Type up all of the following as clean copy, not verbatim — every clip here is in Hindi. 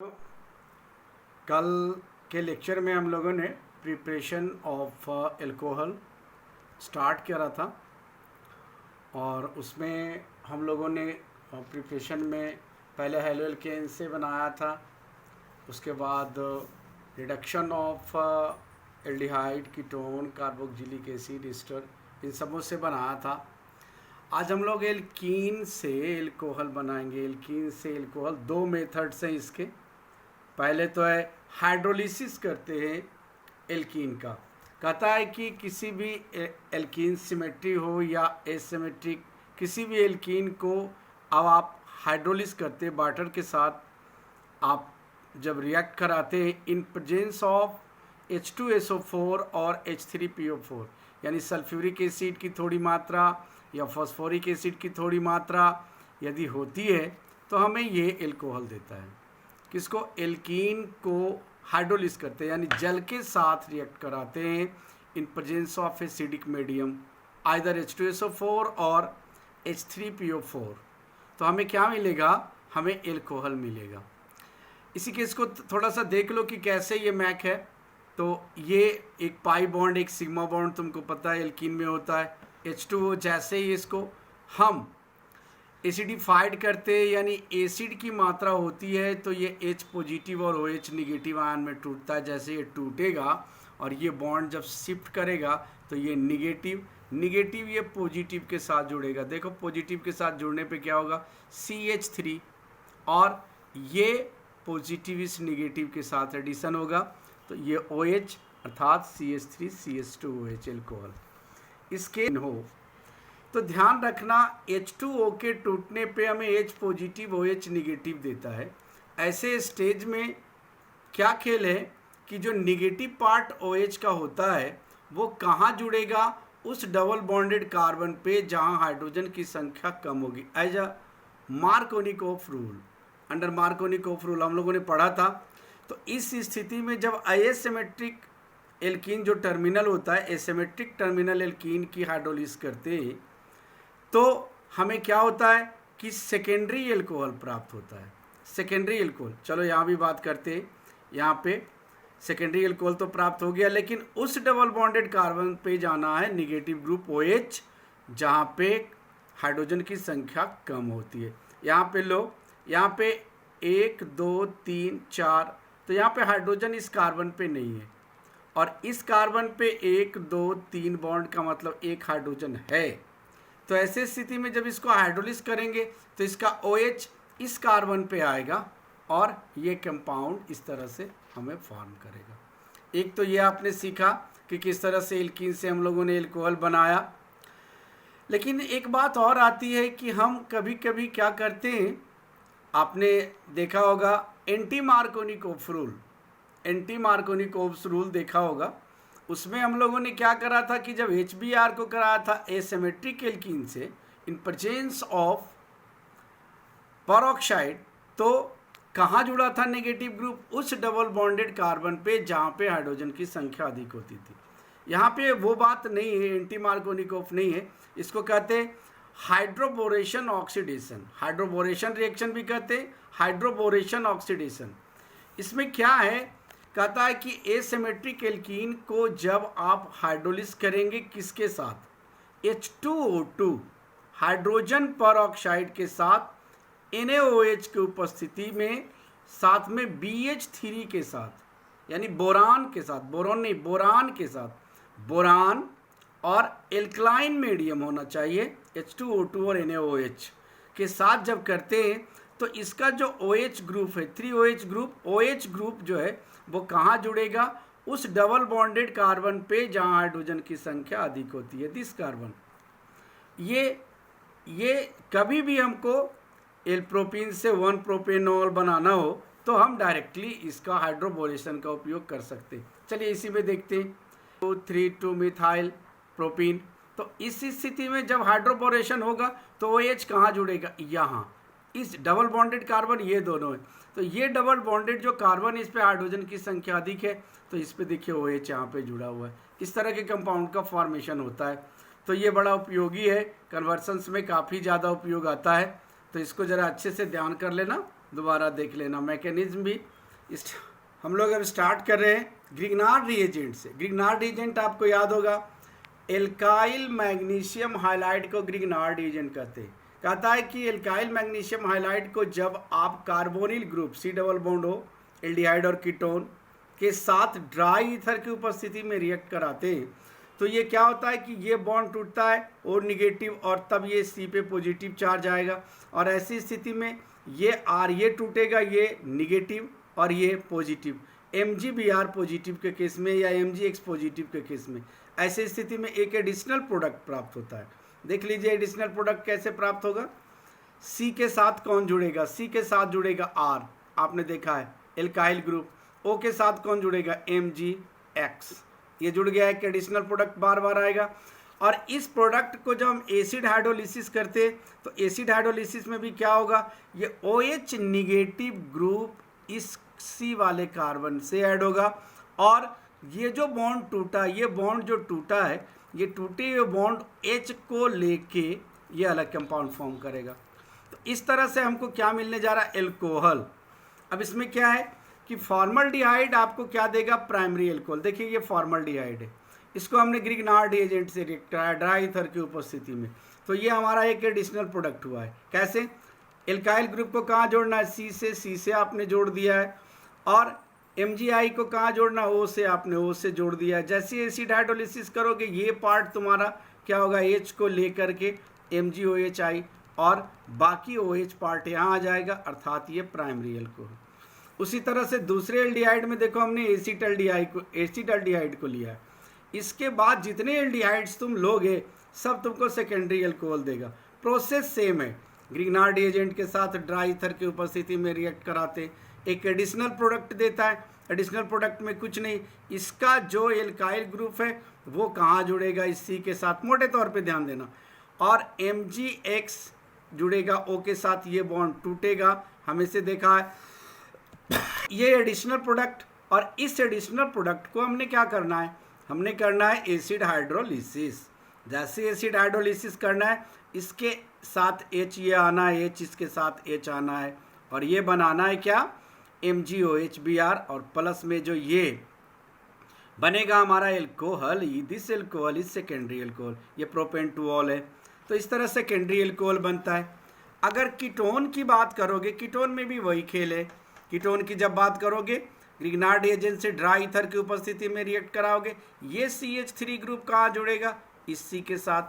कल के लेक्चर में हम लोगों ने प्रिपरेशन ऑफ एल्कोहल स्टार्ट करा था और उसमें हम लोगों ने प्रिपरेशन में पहले हेलो एल्केन से बनाया था, उसके बाद reduction of aldehyde, ketone, carboxylic acid, ester, इन सबों से बनाया था। आज हम लोग एल्कीन से एल्कोहल बनाएंगे। एल्कीन से एल्कोहल दो मेथड्स हैं इसके। पहले तो है हाइड्रोलिसिस करते हैं एल्कीन का। कहता है कि किसी भी एल्कीन सिमेट्री हो या एसिमेट्रिक, किसी भी एल्कीन को अब आप हाइड्रोलिस करते हैं वाटर के साथ, आप जब रिएक्ट कराते हैं इन प्रेजेंस ऑफ H2SO4 और H3PO4, यानी सल्फ्यूरिक एसिड की थोड़ी मात्रा या फॉस्फोरिक एसिड की थोड़ी मात्रा यदि होती है तो हमें ये एल्कोहल देता है। किसको? एल्कीन को हाइड्रोलिस करते हैं, यानी जल के साथ रिएक्ट कराते हैं in presence of acidic medium, either H2SO4 और H3PO4, तो हमें क्या मिलेगा? हमें एल्कोहल मिलेगा। इसी केस को थोड़ा सा देख लो कि कैसे ये मैक है। तो ये एक पाई बॉन्ड, एक सिग्मा बॉन्ड तुमको पता है एल्कीन में होता है। H2O जैसे ही इसको हम एसिडिफाइड करते हैं, यानी एसिड की मात्रा होती है, तो ये H पॉजिटिव और OH निगेटिव आयन में टूटता है। जैसे ये टूटेगा और ये बॉन्ड जब शिफ्ट करेगा तो ये निगेटिव ये पॉजिटिव के साथ जुड़ेगा। देखो पॉजिटिव के साथ जुड़ने पे क्या होगा? CH3, और ये पॉजिटिव इस निगेटिव के साथ एडिशन होगा तो ये OH अर्थात CH3 CH2OH एल्कोहल इसके हो। तो ध्यान रखना H2O के टूटने पे हमें H पॉजिटिव OH निगेटिव देता है। ऐसे स्टेज में क्या खेल है कि जो निगेटिव पार्ट OH का होता है वो कहाँ जुड़ेगा? उस डबल बॉन्डेड कार्बन पे जहाँ हाइड्रोजन की संख्या कम होगी। As a Markovnikov rule, under Markovnikov rule हम लोगों ने पढ़ा था। तो इस स्थिति में जब एसिमेट्रिक एल्कीन जो टर्मिनल होता है, एसिमेट्रिक टर्मिनल एल्कीन की हाइड्रोलिस करते हैं तो हमें क्या होता है कि सेकेंडरी एल्कोहल प्राप्त होता है। सेकेंडरी एल्कोहल, चलो यहाँ भी बात करते हैं। यहाँ पे सेकेंडरी एल्कोहल तो प्राप्त हो गया, लेकिन उस डबल बॉन्डेड कार्बन पे जाना है निगेटिव ग्रुप OH जहाँ पे हाइड्रोजन की संख्या कम होती है। यहाँ पे लो, यहाँ पे 1 2 3 4, तो यहाँ पे हाइड्रोजन इस कार्बन पे नहीं है, और इस कार्बन पे 1 2 3 बॉन्ड का मतलब एक हाइड्रोजन है। तो ऐसे स्थिति में जब इसको हाइड्रोलिस करेंगे तो इसका OH इस कार्बन पे आएगा और ये कंपाउंड इस तरह से हमें फॉर्म करेगा। एक तो ये आपने सीखा कि किस तरह से एल्कीन से हम लोगों ने एल्कोहल बनाया। लेकिन एक बात और आती है कि हम कभी कभी क्या करते हैं, आपने देखा होगा anti Markovnikov rule, anti Markovnikov rule देखा होगा। उसमें हम लोगों ने क्या करा था कि जब HBr को कराया था एसिमेट्रिक एल्कीन से इन प्रेजेंस ऑफ परऑक्साइड, तो कहाँ जुड़ा था नेगेटिव ग्रुप? उस डबल बॉन्डेड कार्बन पे जहाँ पे हाइड्रोजन की संख्या अधिक होती थी। यहाँ पे वो बात नहीं है, एंटी मार्कोनिकोफ नहीं है, इसको कहते हैं हाइड्रोबोरेशन ऑक्सीडेशन। हाइड्रोबोरेशन रिएक्शन भी कहते हैं, हाइड्रोबोरेशन ऑक्सीडेशन। इसमें क्या है? कहता है कि एसिमेट्रिक एल्कीन को जब आप हाइड्रोलिस करेंगे किसके साथ? H2O2 हाइड्रोजन परऑक्साइड के साथ NaOH की उपस्थिति में, साथ में BH3 के साथ, यानी बोरान के साथ, बोरोन नहीं बोरान के साथ, बोरान और एल्कलाइन मीडियम होना चाहिए H2O2 और NaOH के साथ जब करते हैं तो इसका जो OH ग्रुप है, 3OH ग्रुप, OH ग्रुप जो है वो कहाँ जुड़ेगा? उस डबल बॉन्डेड कार्बन पे जहाँ हाइड्रोजन की संख्या अधिक होती है, दिस कार्बन। ये कभी भी हमको एल्प्रोपिन से 1 प्रोपेनॉल बनाना हो तो हम डायरेक्टली इसका हाइड्रोबोरेशन का उपयोग कर सकते हैं। चलिए इसी में देखते हैं 2,3,2 मिथाइल प्रोपीन। तो इस स्थिति में जब हाइड्रोबोरेशन होगा तो OH कहाँ जुड़ेगा? यहाँ, इस डबल बॉन्डेड कार्बन, ये दोनों है। तो ये डबल बॉन्डेड जो कार्बन, इस पे हाइड्रोजन की संख्या अधिक है तो इस पे देखिए OH यहाँ पे जुड़ा हुआ है। इस तरह के कंपाउंड का फॉर्मेशन होता है। तो ये बड़ा उपयोगी है, कन्वर्सन्स में काफ़ी ज़्यादा उपयोग आता है। तो इसको ज़रा अच्छे से ध्यान कर लेना। दोबारा देख लेना मैकेनिज्म भी। हम लोग अब स्टार्ट कर रहे हैं ग्रिग्नार्ड रिएजेंट से। ग्रिग्नार्ड रिएजेंट आपको याद होगा, एल्काइल मैग्नीशियम हाइलाइड को ग्रिग्नार्ड रिएजेंट कहते हैं। कहता है कि एल्काइल मैग्नीशियम हाइलाइड को जब आप carbonyl group C double bond हो एल्डिहाइड और कीटोन के साथ ड्राई ईथर की उपस्थिति में रिएक्ट कराते हैं तो ये क्या होता है कि ये बॉन्ड टूटता है और निगेटिव, और तब ये C पे पॉजिटिव चार्ज आएगा, और ऐसी स्थिति में ये R ये टूटेगा, ये निगेटिव और ये पॉजिटिव, MgBr पॉजिटिव के केस में या MgX पॉजिटिव के केस में। ऐसी स्थिति में एक एडिशनल प्रोडक्ट प्राप्त होता है। देख लीजिए एडिशनल प्रोडक्ट कैसे प्राप्त होगा। C के साथ कौन जुड़ेगा? C के साथ जुड़ेगा R, आपने देखा है एल्काइल ग्रुप। O के साथ कौन जुड़ेगा? MgX, ये जुड़ गया। एक एडिशनल प्रोडक्ट बार बार आएगा। और इस प्रोडक्ट को जब हम एसिड हाइड्रोलिसिस करते हैं तो एसिड हाइड्रोलिसिस में भी क्या होगा, ये OH निगेटिव ग्रुप इस C वाले कार्बन से ऐड होगा, और ये जो बॉन्ड टूटा, ये बॉन्ड जो टूटा है, ये टूटे हुए बॉन्ड H को लेके ये अलग कंपाउंड फॉर्म करेगा। तो इस तरह से हमको क्या मिलने जा रहा है? एल्कोहल। अब इसमें क्या है कि फॉर्मल्डिहाइड आपको क्या देगा? Primary alcohol. देखिए ये फॉर्मल्डिहाइड है, इसको हमने ग्रिग्नार्ड एजेंट से रिएक्ट कराया ड्राई ईथर की उपस्थिति में, तो ये हमारा एक एडिशनल प्रोडक्ट हुआ है। कैसे? एल्काइल ग्रुप को कहाँ जोड़ना है? C से आपने जोड़ दिया है, और MgI को कहाँ जोड़ना? O से आपने O से जोड़ दिया है। जैसे एसिड हाइड्रोलिसिस करोगे ये पार्ट तुम्हारा क्या होगा? H को लेकर के MgOHI, और बाकी OH पार्ट यहाँ आ जाएगा, अर्थात ये प्राइमरी एल्कोहल। उसी तरह से दूसरे एल्डिहाइड में देखो हमने एसिटाल्डिहाइड को लिया है। इसके बाद जितने एल्डिहाइड्स तुम लोगे सब तुमको सेकेंडरी एल्कोहल देगा। प्रोसेस सेम है, ग्रिग्नार्ड एजेंट के साथ ड्राई ईथर की उपस्थिति में रिएक्ट कराते एक एडिशनल प्रोडक्ट देता है। एडिशनल प्रोडक्ट में कुछ नहीं, इसका जो एल्काइल ग्रुप है वो कहाँ जुड़ेगा? इस C के साथ, मोटे तौर पे ध्यान देना, और MgX जुड़ेगा O के साथ, ये बॉन्ड टूटेगा। हमें से देखा है ये एडिशनल प्रोडक्ट, और इस एडिशनल प्रोडक्ट को हमने क्या करना है? हमने करना है एसिड हाइड्रोलिसिस। जैसे एसिड हाइड्रोलिसिस करना है, इसके साथ H ये आना है, H इसके साथ H आना है, और ये बनाना है क्या? MgOHBr, और प्लस में जो ये बनेगा हमारा alcohol, this alcohol is secondary alcohol, ये प्रोपेन टू ऑल है। तो इस तरह सेकेंडरी एल्कोहल बनता है। अगर कीटोन की बात करोगे, कीटोन में भी वही खेल है। कीटोन की जब बात करोगे, ग्रिग्नार्ड एजेंट से ड्राई ईथर की उपस्थिति में रिएक्ट कराओगे, ये CH3 ग्रुप कहाँ जुड़ेगा? इस C के साथ।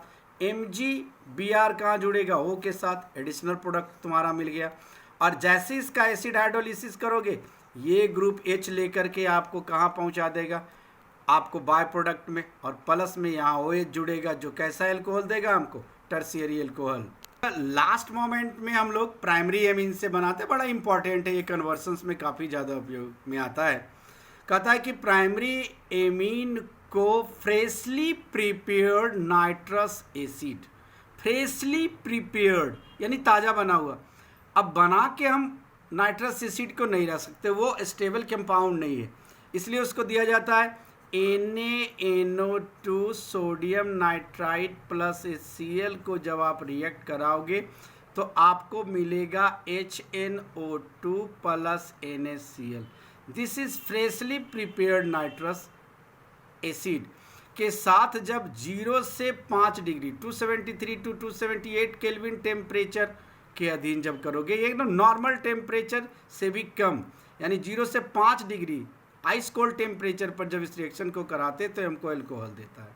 MgBr कहाँ जुड़ेगा? O के साथ। एडिशनल प्रोडक्ट तुम्हारा मिल गया। और जैसे इसका एसिड हाइड्रोलिसिस करोगे, ये ग्रुप H लेकर के आपको कहाँ पहुँचा देगा? आपको बाय प्रोडक्ट में, और प्लस में यहाँ OH जुड़ेगा, जो कैसा एल्कोहल देगा हमको? Tertiary alcohol. लास्ट मोमेंट में हम लोग प्राइमरी एमीन से बनाते हैं, बड़ा इंपॉर्टेंट है ये, कन्वर्सन्स में काफ़ी ज़्यादा उपयोग में आता है। कहता है कि प्राइमरी एमीन को freshly prepared nitrous acid, freshly prepared यानी ताज़ा बना हुआ। अब बना के हम नाइट्रस एसिड को नहीं रख सकते, वो स्टेबल कंपाउंड नहीं है, इसलिए उसको दिया जाता है NaNO2 sodium nitrite plus HCl को जब आप रिएक्ट कराओगे तो आपको मिलेगा HNO2 plus NaCl। This is freshly prepared nitrous acid के साथ जब 0 से 5 डिग्री 273 टू 278 केल्विन टेम्परेचर के अधीन जब करोगे, ये एकदम नॉर्मल टेम्परेचर से भी कम, यानी 0 से 5 डिग्री आइस कोल्ड टेम्परेचर पर जब इस रिएक्शन को कराते तो हमको एल्कोहल देता है।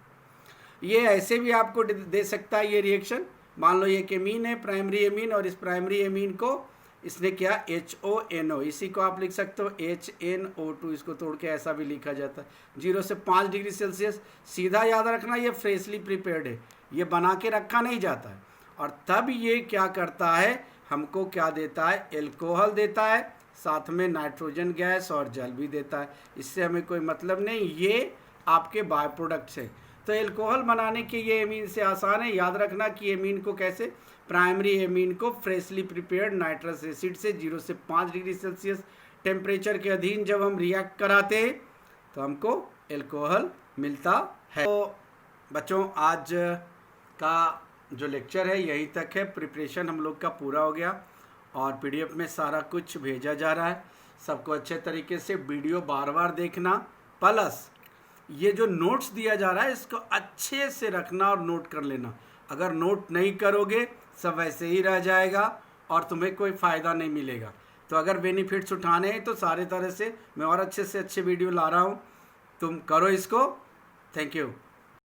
ये ऐसे भी आपको दे सकता है ये रिएक्शन। मान लो ये एक एमीन है, प्राइमरी एमीन, और इस प्राइमरी एमीन को इसने क्या? HONO, इसी को आप लिख सकते हो HNO2, इसको तोड़ के ऐसा भी लिखा जाता है। 0 से 5 डिग्री सेल्सियस, सीधा याद रखना ये फ्रेशली प्रिपेयर्ड है, ये बना के रखा नहीं जाता है। और तब ये क्या करता है? हमको क्या देता है? एल्कोहल देता है, साथ में नाइट्रोजन गैस और जल भी देता है। इससे हमें कोई मतलब नहीं, ये आपके बाय प्रोडक्ट्स हैं। तो एल्कोहल बनाने के ये एमीन से आसान है। याद रखना कि एमीन को कैसे? प्राइमरी एमीन को फ्रेशली प्रिपेयर्ड नाइट्रस एसिड से 0 से 5 डिग्री सेल्सियस टेम्परेचर के अधीन जब हम रिएक्ट कराते हैं तो हमको एल्कोहल मिलता है। तो बच्चों आज का जो लेक्चर है यहीं तक है, प्रिपरेशन हम लोग का पूरा हो गया। और पीडीएफ में सारा कुछ भेजा जा रहा है। सबको अच्छे तरीके से वीडियो बार बार देखना, प्लस ये जो नोट्स दिया जा रहा है इसको अच्छे से रखना और नोट कर लेना। अगर नोट नहीं करोगे सब वैसे ही रह जाएगा और तुम्हें कोई फ़ायदा नहीं मिलेगा। तो अगर बेनिफिट्स उठाने हैं तो सारे तरह से मैं और अच्छे से अच्छे वीडियो ला रहा हूँ, तुम करो इसको। Thank you.